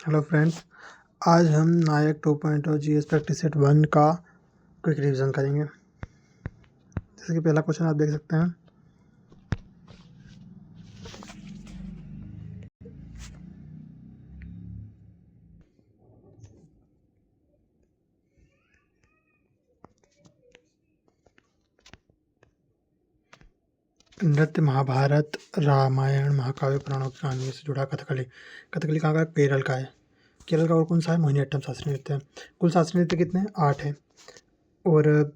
Hello friends, आज हम नायक 2.0 GS practice set 1 का क्विक रिवीजन करेंगे। जैसे कि पहला क्वेश्चन आप देख सकते हैं। नृत्य महाभारत, रामायण, महाकाव्य, पुराणों की कहानियों से जुड़ा कथकली। कथकली कहाँ का है? केरल का है। केरल का और कौन सा है? मोहिनीअट्टम शास्त्रीय नृत्य है। कुल शास्त्रीय नृत्य कितने हैं? 8 है। और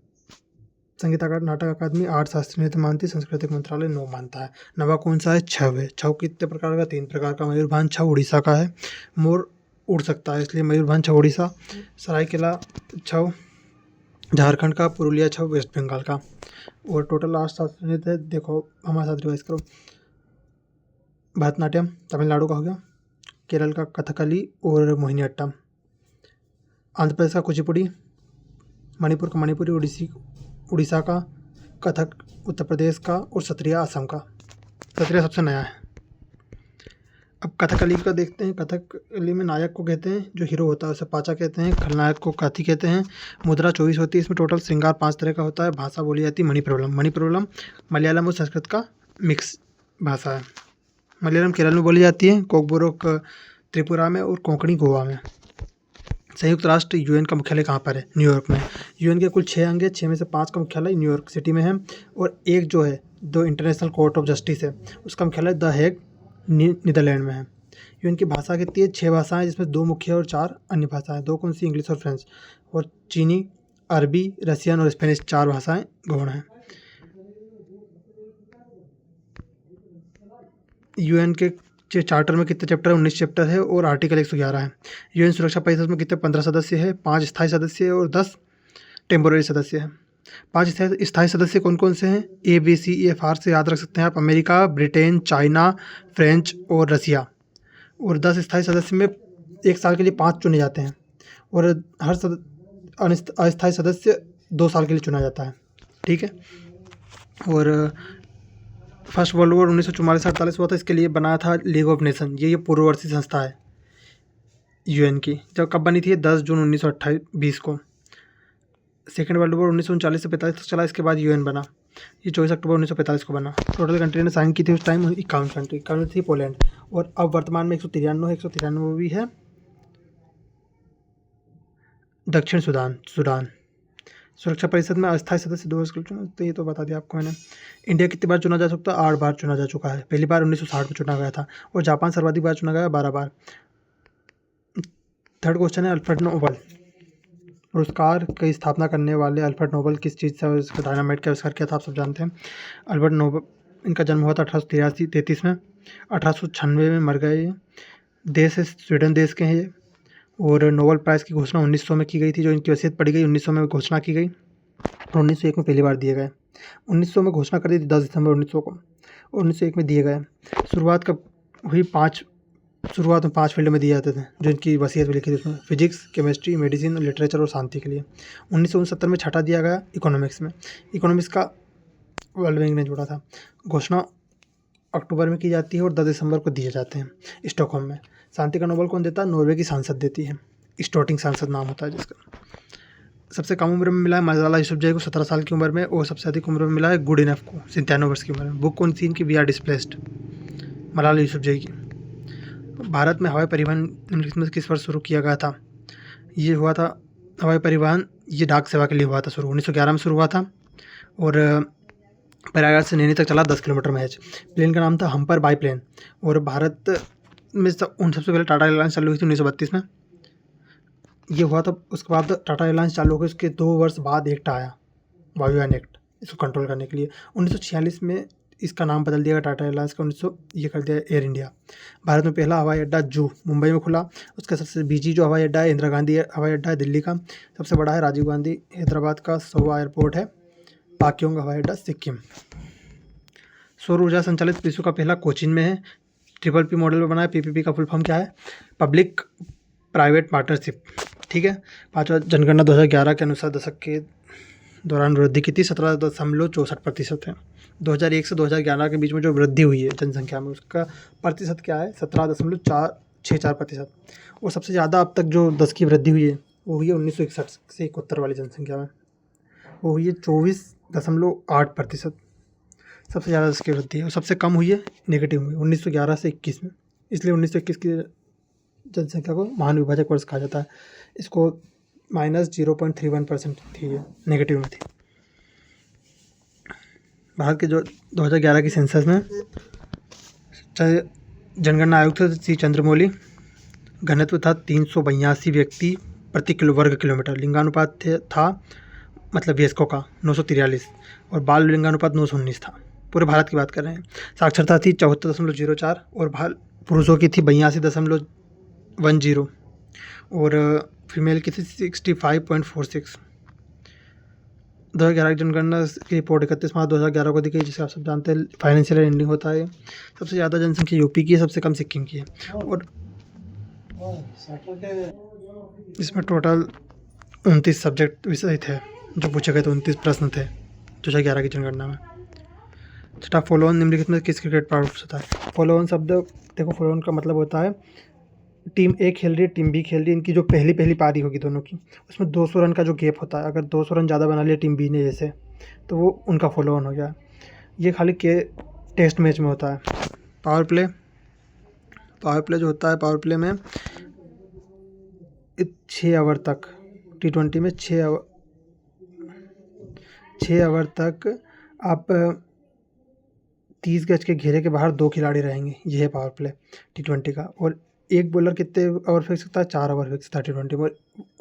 संगीत नाटक अकादमी 8 शास्त्रीय नृत्य मानती है। सांस्कृतिक मंत्रालय 9 मानता है। नवा कौन सा है? छव है। छव कितने प्रकार का? 3 प्रकार का। मयूरभंज छव उड़ीसा का है। मोर उड़ सकता है इसलिए मयूरभंज छव उड़ीसा। सरायकेला छव झारखंड का। पुरुलिया छव वेस्ट बंगाल का। और टोटल 8 शास्त्रीय नृत्य है। देखो हमारे साथ रिवाइज करो। भरतनाट्यम तमिलनाडु का हो गया, केरल का कथकली और मोहिनीअट्टम, आंध्र प्रदेश का कुचिपुड़ी, मणिपुर का मणिपुरी, उड़ीसा का कथक उत्तर प्रदेश का, और सत्रिया असम का। सत्रिया सबसे नया है। अब कथकली का देखते हैं। कथकली में नायक को कहते हैं, जो हीरो होता है उसे पाचा कहते हैं। खलनायक को काथी कहते हैं। मुद्रा 24 होती है। इसमें टोटल श्रृंगार 5 तरह का होता है। भाषा बोली जाती है मणिप्रबलम। मणिप्रबलम मलयालम और संस्कृत का मिक्स भाषा है। मलयालम केरल में बोली जाती है, कोकबोरोक त्रिपुरा में, और कोंकणी गोवा में। संयुक्त राष्ट्र यूएन का मुख्यालय कहाँ पर है? न्यूयॉर्क में। यूएन के कुल 6 अंग हैं, 6 में से 5 का मुख्यालय न्यूयॉर्क सिटी में है। और एक जो है दो इंटरनेशनल कोर्ट ऑफ जस्टिस है, उसका मुख्यालय द हेग नीदरलैंड में है। यूएन की भाषा कितनी है? 6 भाषाएं, जिसमें 2 मुख्य और 4 अन्य भाषाएं। 2 कौन सी? इंग्लिश और फ्रेंच। और चीनी, अरबी, रशियन और स्पेनिश 4 भाषाएं गौण हैं। यूएन के चार्टर में कितने चैप्टर है? 19 चैप्टर है और आर्टिकल 111 है। यूएन सुरक्षा परिषद में कितने? 15 सदस्य है, 5 स्थायी सदस्य है और 10 टेम्पोररी सदस्य है। 5 स्थायी सदस्य कौन कौन से हैं? ABCEFR से याद रख सकते हैं आप। अमेरिका, ब्रिटेन, चाइना, फ्रेंच और रसिया। और 10 स्थायी सदस्य में 1 साल के लिए 5 चुने जाते हैं, और हर अस्थायी सदस्य 2 साल के लिए चुना जाता है। ठीक है। और फर्स्ट वर्ल्ड वॉर 1944-48 हुआ था, इसके लिए बनाया था लीग ऑफ नेशन। ये पूर्ववर्ती संस्था है यूएन की। जब कब बनी थी? 10 जून 1928 को। सेकेंड वर्ल्ड वॉर 1939 से 45 तक चला, इसके बाद यूएन बना। ये 24 अक्टूबर 1945 को बना। टोटल कंट्री ने साइन की थी उस टाइम 51 कंट्री। कौन थी? पोलैंड। और अब वर्तमान में 193 भी है। दक्षिण सूडान। सुरक्षा परिषद में अस्थायी सदस्य 2 वर्ष के लिए चुना, तो ये तो बता दिया आपको मैंने। इंडिया कितनी बार चुना जा सकता है? 8 बार चुना जा चुका है। पहली बार 1960 में चुना गया था। और जापान सर्वाधिक बार चुना गया, 12 बार। थर्ड क्वेश्चन है अल्फ्रेड नोबल पुरस्कार की स्थापना करने वाले अल्फ्रेड नोबल किस चीज़ से उसका डायनामाइट का आविष्कार किया था? आप सब जानते हैं। अल्फ्रेड नोबल, इनका जन्म हुआ था 1833 में। 1896 में मर गए। ये देश है स्वीडन देश के हैं ये। और नोबेल प्राइज़ की घोषणा 1900 में की गई थी, जो इनकी वसीयत पड़ी गई। 1900 में घोषणा की गई और 1901 में पहली बार दिए गए। 1900 में घोषणा कर दी थी 10 दिसंबर 1900 को, और 1901 में दिए गए। शुरुआत कब हुई? शुरुआत में 5 फील्ड में दिए जाते थे, जो इनकी वसीयत में लिखी थी उसमें। फिजिक्स, केमिस्ट्री, मेडिसिन, लिटरेचर और शांति के लिए। 1969 में छठा दिया गया इकोनॉमिक्स में। इकोनॉमिक्स का वर्ल्ड बैंक ने जोड़ा था। घोषणा अक्टूबर में की जाती है और 10 दिसंबर को दिए जाते हैं स्टॉकहोम में। शांति का नोबेल कौन देता है? नॉर्वे की सांसद देती है। स्टोटिंग सांसद नाम होता है जिसका। सबसे कम उम्र में मिला है मलाला यूसुफजई को 17 साल की उम्र में, और सबसे अधिक उम्र में मिला है गुड इनफ को 97 वर्ष की उम्र में। बुक कौन सी इनकी? We are displaced, Malala Yousafzai की। भारत में हवाई परिवहन निम्नलिखित में किस वर्ष शुरू किया गया था? ये हुआ था हवाई परिवहन, ये डाक सेवा के लिए हुआ था शुरू। 1911 में शुरू हुआ था, और प्रयागराज से नैनी तक चला 10 किलोमीटर महज। प्लेन का नाम था हम्पर बाई प्लेन। और भारत में सबसे पहले टाटा एयरलाइंस चालू हुई थी 1932 में। ये हुआ था। उसके बाद टाटा एयरलाइंस चालू हो गई। उसके 2 वर्ष बाद एक्ट आया, वायुयान एक्ट, इसको कंट्रोल करने के लिए। 1946 में इसका नाम बदल दिया गया टाटा एयरलाइंस का। 1900 ये कर दिया एयर इंडिया। भारत में पहला हवाई अड्डा जू मुंबई में खुला। उसका सबसे बीजी जो हवाई अड्डा है इंदिरा गांधी हवाई अड्डा है दिल्ली का। सबसे बड़ा है राजीव गांधी हैदराबाद का सोवा एयरपोर्ट है। पाक्योंग हवाई अड्डा सिक्किम। सौर ऊर्जा संचालित विश्व का पहला कोचीन में है। PPP मॉडल में बना है। PPP का फुल फॉर्म क्या है? Public private partnership. ठीक है। 5वां जनगणना 2011 के अनुसार दशक के दौरान वृद्धि की थी 17.64% है। 2001 से 2011 के बीच में जो वृद्धि हुई है जनसंख्या में, उसका प्रतिशत क्या है? 17.4 6.4%। और सबसे ज़्यादा अब तक जो 10 की वृद्धि हुई है वो हुई है 1961 से 71 वाली जनसंख्या में, वो हुई है 24.8%। सबसे ज़्यादा 10 की वृद्धि है। और सबसे कम हुई है नेगेटिव में 1911 से 21 में। इसलिए 1921 की जनसंख्या को महान विभाजक वर्ष कहा जाता है। इसको -0.31% थी, ये नेगेटिव में थी। भारत के जो 2011 की सेंसस में जनगणना आयुक्त थे सी चंद्रमौली। घनत्व था 382 व्यक्ति प्रति वर्ग किलोमीटर। लिंगानुपात था मतलब वयस्कों का 943 और बाल लिंगानुपात 919 था। पूरे भारत की बात कर रहे हैं। साक्षरता थी 74.04 और पुरुषों की थी 82.10 और फीमेल की थी 65.46। 2011 की जनगणना की रिपोर्ट 31 मार्च 2011 को दी गई, जिसे आप सब जानते हैं फाइनेंशियल एंडिंग होता है। सबसे ज़्यादा जनसंख्या यूपी की है, सबसे कम सिक्किम की है। और इसमें टोटल 29 सब्जेक्ट विषय थे जो पूछे गए थे। 29 प्रश्न थे 2011 की जनगणना में। छठा, फॉलो ऑन निम्नलिखित में किस क्रिकेट प्रारूप से होता है? फॉलो ऑन शब्द देखो, फॉलो ऑन का मतलब होता है टीम ए खेल रही है, टीम बी खेल रही है, इनकी जो पहली पारी होगी दोनों की, उसमें 200 रन का जो गैप होता है, अगर 200 रन ज़्यादा बना लिया टीम बी ने जैसे, तो वो उनका फॉलो ऑन हो गया। ये खाली के टेस्ट मैच में होता है। पावर प्ले जो होता है, पावर प्ले में 6 ओवर तक, T20 में 6 ओवर तक आप 30 गज के घेरे के बाहर 2 खिलाड़ी रहेंगे। ये है पावर प्ले T20 का। और एक बॉलर कितने ओवर फेंक सकता है? 4 ओवर फेंक सकता है T20 में।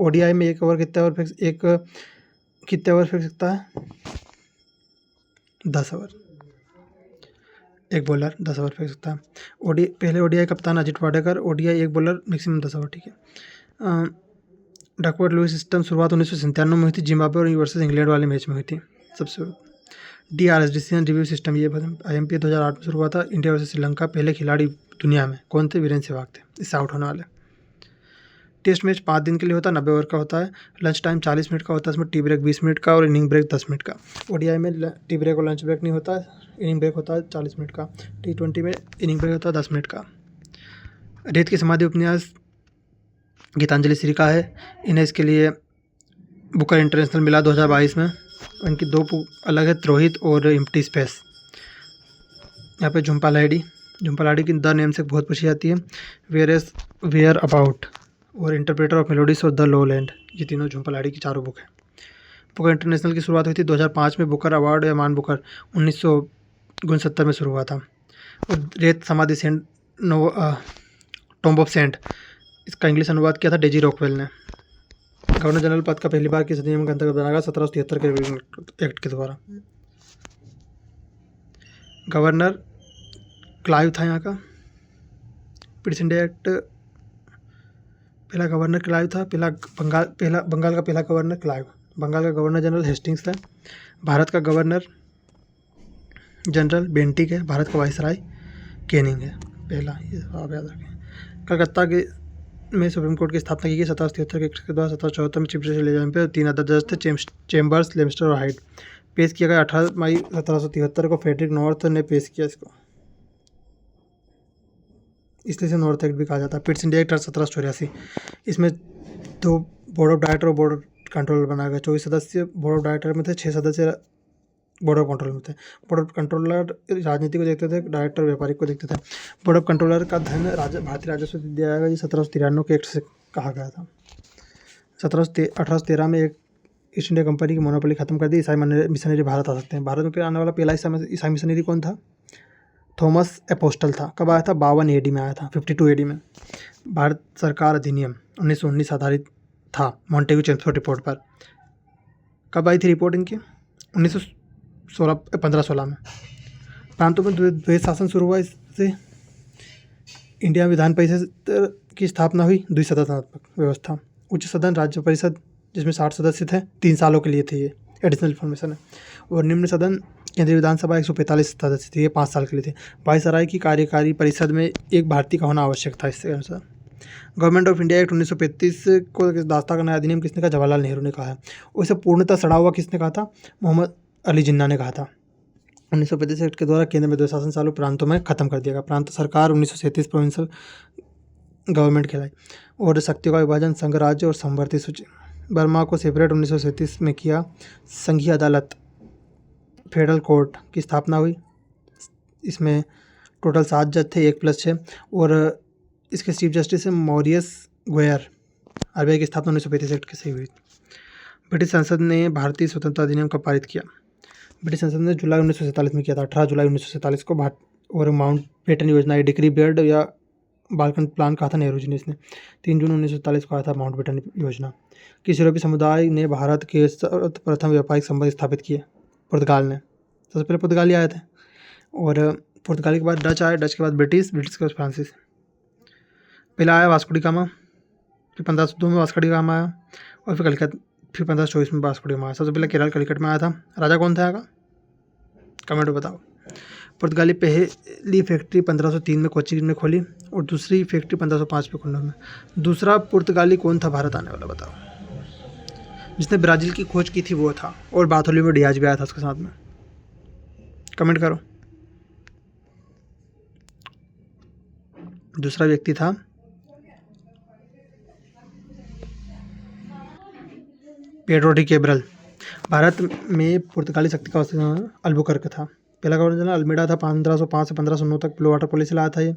ODI में कितने ओवर फेंक सकता है? 10 ओवर। एक बॉलर 10 ओवर फेंक सकता है। पहले ODI कप्तान अजित वाडेकर। ODI एक बॉलर मैक्सिमम 10 ओवर, ठीक है। डकवर्थ लुईस सिस्टम शुरुआत 1997 में हुई थी, जिम्बाब्वे और वर्सेस इंग्लैंड वाले मैच में हुई थी सबसे। DRS डिसीजन रिव्यू सिस्टम, ये IMP 2008 में शुरू हुआ था। India versus Sri Lanka. पहले खिलाड़ी दुनिया में कौन थे? वीरेंद्र सहवाग थे इससे आउट होने वाले। टेस्ट मैच 5 दिन के लिए होता है, 90 ओवर का होता है। लंच टाइम 40 मिनट का होता है, इसमें टी ब्रेक 20 मिनट का और इनिंग ब्रेक 10 मिनट का। ODI में टी ब्रेक और लंच ब्रेक नहीं होता है, इनिंग ब्रेक होता है 40 मिनट का। T20 में इनिंग ब्रेक होता है 10 मिनट का। रेत की समाधि उपन्यास गीतांजलि श्री का है। इन्हें इसके लिए बुकर इंटरनेशनल मिला 2022 में। इनकी 2 बुक अलग है, त्रोहित और एम्प्टी स्पेस। यहाँ पे झुम्पा लाहिड़ी की द नेम से बहुत पूछी जाती है। वेयर अबाउट और इंटरप्रेटर ऑफ मेलोडीज और द लोलैंड, ये तीनों झुम्पा लाहिड़ी की 4 बुक है। बुकर इंटरनेशनल की शुरुआत हुई थी 2005 में। बुकर अवार्ड या मान बुकर 1969 में शुरू हुआ था। और रेत समाधि सेंट टॉम्ब ऑफ सेंट, इसका इंग्लिश अनुवाद किया था डेजी रॉकवेल ने। गवर्नर जनरल पद का पहली बार किस अधिनियम के अंतर्गत बनाया गया? 1773 के एक्ट के द्वारा। गवर्नर क्लाइव था यहाँ का। ब्रिटिश इंडिया एक्ट, पहला गवर्नर क्लाइव था। बंगाल का पहला गवर्नर क्लाइव। बंगाल का गवर्नर जनरल हेस्टिंग्स था। भारत का गवर्नर जनरल बेंटिक है। भारत का वाइसराय कैनिंग है पहला, ये आप याद रखें। कलकत्ता के में सुप्रीम कोर्ट की स्थापना की गई 1773 के एक्ट के द्वारा। 1774 में चीफ जस्टिस ले जाने पर 3 अदर जज थे, चेम्बर्स, लेम्स्टर और हाइड। पेश किया गया 18 मई 1773 को। फेडरिक नॉर्थ ने पेश किया इसको, इसलिए से नॉर्थ एक्ट भी कहा जाता है। ब्रिटिश इंडिया एक्ट 1784, इसमें 2 बोर्ड ऑफ डायरेक्टर और बोर्ड ऑफ कंट्रोलर बनाया गया। 24 सदस्य बोर्ड ऑफ डायरेक्टर में थे, 6 सदस्य बोर्ड ऑफ कंट्रोलर में थे। बोर्ड ऑफ कंट्रोलर राजनीति को देखते थे, डायरेक्टर व्यापारिक को देखते थे। बोर्ड ऑफ कंट्रोलर का धन भारतीय राजस्व दिया जाएगा, ये 1793 के एक्ट से कहा गया था। 1813 में एक ईस्ट इंडिया कंपनी की मोनोपोली खत्म कर दी। ईसाई मिशनरी भारत आ सकते हैं। भारत में आने वाला पहला ईसाई मिशनरी कौन था? थॉमस एपोस्टल था। कब आया था? 52 AD में आया था, 52 AD में। भारत सरकार अधिनियम 1919 आधारित था मॉन्टेग्यू चेम्सफोर्ड रिपोर्ट पर। कब आई थी रिपोर्ट इनकी? 1516 में। प्रांतों में द्वैत शासन शुरू हुआ, इससे इंडिया विधान परिषद की स्थापना हुई। द्विसदनात्मक व्यवस्था। उच्च सदन राज्य परिषद, जिसमें 60 सदस्य थे, 3 सालों के लिए थे, ये एडिशनल फॉर्मेशन है। और निम्न सदन केंद्रीय विधानसभा 145 सदस्य थे, ये 5 साल के लिए थे। वायसराय की कार्यकारी परिषद में एक भारतीय का होना आवश्यक था इसके अनुसार। गवर्नमेंट ऑफ इंडिया एक्ट 1935 को दास्ता का नया अधिनियम किसने कहा? जवाहरलाल नेहरू ने कहा है। और इसे पूर्णतः सड़ा हुआ किसने कहा था? मोहम्मद अली जिन्ना ने कहा था। 1935 एक्ट के द्वारा केंद्र में द्वैत शासन चालू प्रांतों में खत्म कर दिया गया। प्रांत सरकार 1937 प्रोविंशियल गवर्नमेंट कहलाई। और शक्तियों का विभाजन, संघ राज्य और समवर्ती सूची। बर्मा को सेपरेट 1937 में किया। संघीय अदालत फेडरल कोर्ट की स्थापना हुई। इसमें टोटल 7 जज थे, 1+6। और इसके चीफ जस्टिस है मॉरियस गोयर। आरबीआई की स्थापना 1935 से हुई। ब्रिटिश संसद ने भारतीय स्वतंत्रता अधिनियम कब पारित किया? ब्रिटिश संसद ने जुलाई 1947 में किया था, 18 जुलाई 1947 को। और माउंट बेटन योजना, डिक्री बेर्ड या बाल्कन प्लान कहा था नेहरू जी ने। इसने 3 जून 1947 को आया था माउंट बेटन योजना। किस यूरोपीय समुदाय ने भारत के प्रथम व्यापारिक संबंध स्थापित किए? पुर्तगाल ने। सबसे पहले पुर्तगाली आए थे। और पुर्तगाली के बाद डच आए, डच के बाद ब्रिटिश के बाद फ्रांसीस। पहला आया वास्को डी गामा, फिर 1502 में वास्को डी गामा आया, और फिर कलिकत, फिर 1524 में वास्को डी गामा आया। सबसे पहले केरल कलिकट में आया था। राजा कौन था आगा? कमेंट में बताओ। पुर्तगाली पहली फैक्ट्री 1503 में कोच्चि में खोली, और दूसरी फैक्ट्री 1505 में कुल्लू में। दूसरा पुर्तगाली कौन था भारत आने वाला, बताओ? जिसने ब्राज़ील की खोज की थी वो था। और बार्थोलोम्यू डियाज भी आया था उसके साथ में। कमेंट करो। दूसरा व्यक्ति था पेड्रो डी कैब्रल। भारत में पुर्तगाली शक्ति का अल्बुकर्क था। पहला गवर्नर अल्मेडा था, 1505 से 1509 तक ब्लू वाटर पॉलिसी लाया था ये।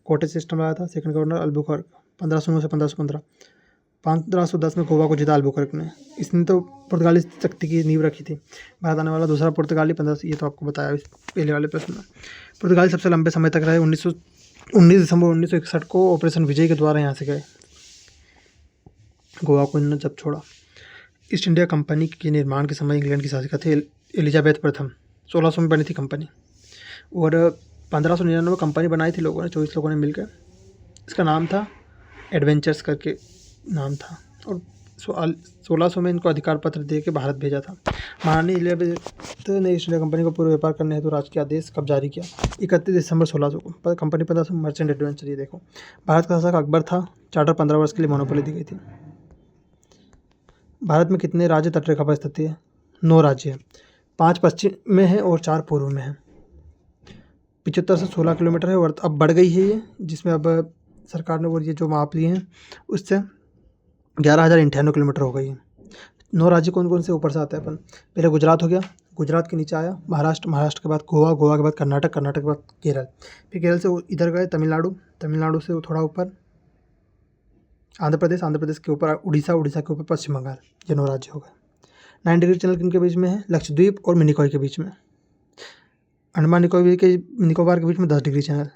कोटेज सिस्टम लाया था। सेकंड गवर्नर अल्बुकर्क, 1509 से 1515। 1510 में गोवा को जीता अल्बुकर्क ने। इसने तो पुर्तगाली शक्ति की नींव रखी थी। भारत आने वाला दूसरा पुर्तगाली 15, ये तो आपको बताया पहले वाले प्रश्न में। पुर्तगाली सबसे लंबे समय तक रहे। 19 दिसंबर 1961 को ऑपरेशन विजय के द्वारा यहाँ से गए। गोवा को इन्होंने जब छोड़ा। ईस्ट इंडिया कंपनी के निर्माण के समय इंग्लैंड की शासिका थी एलिजाबेथ प्रथम। 1600 में बनी थी कंपनी। और 1599 में कंपनी बनाई थी लोगों ने, 24 लोगों ने मिलकर। इसका नाम था एडवेंचर्स करके नाम था। और 1600 में इनको अधिकार पत्र दे के भारत भेजा था। महारानी एलिजाबेथ ने ईस्ट इंडिया कंपनी को पूर्व व्यापार करने हेतु राजकीय आदेश कब जारी किया? 31 दिसंबर 1600 को। Company 1500 merchant adventure. ये देखो, भारत का शासक अकबर था। चार्टर 15 वर्ष के लिए मोनोपोली दी गई थी। भारत में कितने राज्य तटरेखा पर स्थित है? 9 राज्य हैं। 5 पश्चिम में है और 4 पूर्व में है। 75 से 16 किलोमीटर है। और अब बढ़ गई है ये, जिसमें अब सरकार ने वो ये जो माप लिए हैं उससे 11,098 किलोमीटर हो गई है। 9 राज्य कौन कौन से ऊपर से आते हैं अपन? पहले गुजरात हो गया, गुजरात के नीचे आया महाराष्ट्र, महाराष्ट्र के बाद गोवा, गोवा के बाद कर्नाटक, कर्नाटक के बाद केरल। फिर केरल से इधर गए तमिलनाडु, तमिलनाडु से थोड़ा ऊपर आंध्र प्रदेश, आंध्र प्रदेश के ऊपर उड़ीसा, उड़ीसा के ऊपर पश्चिम बंगाल। ये 9 राज्य हो गए। 9 डिग्री चैनल किन के बीच में है? लक्षद्वीप और मिनिकॉय के बीच में। अंडमान निकोबार के बीच में 10 डिग्री चैनल।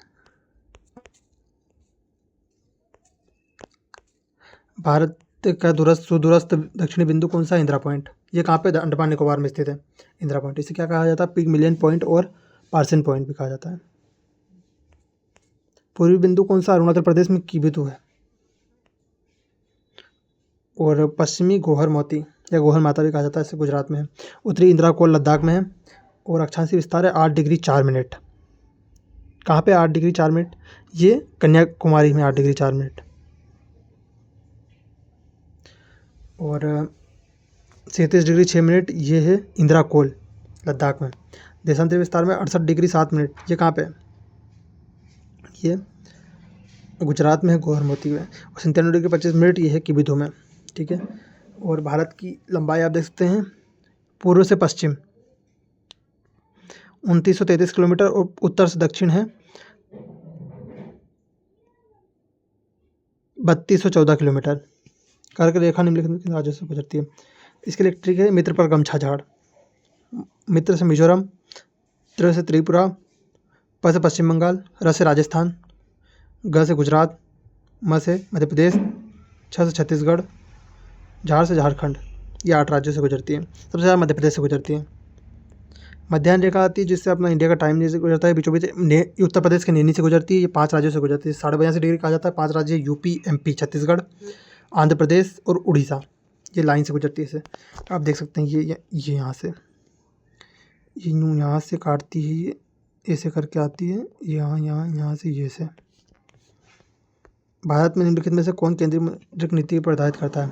भारत का सुदूरस्थ दक्षिणी बिंदु कौन सा? इंदिरा पॉइंट। ये कहाँ पे? अंडमान निकोबार में स्थित है इंदिरा पॉइंट। इसे क्या कहा जाता है? पिगमिलियन पॉइंट और पार्सन पॉइंट भी कहा जाता है। पूर्वी बिंदु कौन सा? अरुणाचल प्रदेश में कीबितु है। और पश्चिमी गोहर मोती या गोहर माता भी कहा जाता है, इसे गुजरात में है। उत्तरी इंदिरा कोल लद्दाख में है। और अक्षांशीय विस्तार है 8 डिग्री 4 मिनट। कहाँ पे 8 डिग्री 4 मिनट? ये कन्याकुमारी में 8 डिग्री 4 मिनट। और 37 डिग्री 6 मिनट ये है इंदिरा कोल लद्दाख में। देशांतरी विस्तार में 68 डिग्री 7 मिनट। ये कहाँ पे है? ये गुजरात में है, गोहर मोती में। और 97 डिग्री 25 मिनट ये है कीबिधु में। ठीक है। और भारत की लंबाई आप देख सकते हैं पूर्व से पश्चिम 2933 किलोमीटर और उत्तर से दक्षिण है 3214 किलोमीटर। कर्क रेखा निम्नलिखित राज्यों से गुजरती है। इसके लिए ट्रिक है मित्र पर गमछा झाड़। मित्र से मिजोरम, त्रि से त्रिपुरा, प से पश्चिम बंगाल, र से राजस्थान, ग से गुजरात, म से मध्य प्रदेश, छ से छत्तीसगढ़, झाड़ से झारखंड। ये 8 राज्यों से गुजरती है। सबसे ज़्यादा मध्य प्रदेश से गुजरती है। मध्याह्न रेखा आती है जिससे अपना इंडिया का टाइम से गुजरता है। बीचों बीच उत्तर प्रदेश के नैनी से गुजरती है। ये 5 राज्यों से गुजरती है। 82.5 डिग्री कहा जाता है। 5 राज्य यूपी, एमपी, छत्तीसगढ़, आंध्र प्रदेश और उड़ीसा। ये लाइन से गुजरती है। इसे आप देख सकते हैं। ये यहाँ से ये यूँ यहाँ से काटती है, ये ऐसे करके आती है, यहाँ से ये से। भारत में निम्नलिखित में से कौन केंद्रीय मौद्रिक नीति प्रधारित करता है?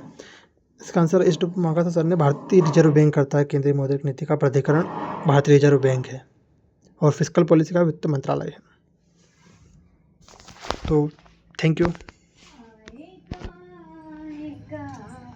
इसका आंसर एस डब्ल्यू मांगा था सर ने। भारतीय रिजर्व बैंक करता है। केंद्रीय मौद्रिक नीति का प्राधिकरण भारतीय रिजर्व बैंक है। और फिस्कल पॉलिसी का वित्त मंत्रालय है। तो थैंक यू। का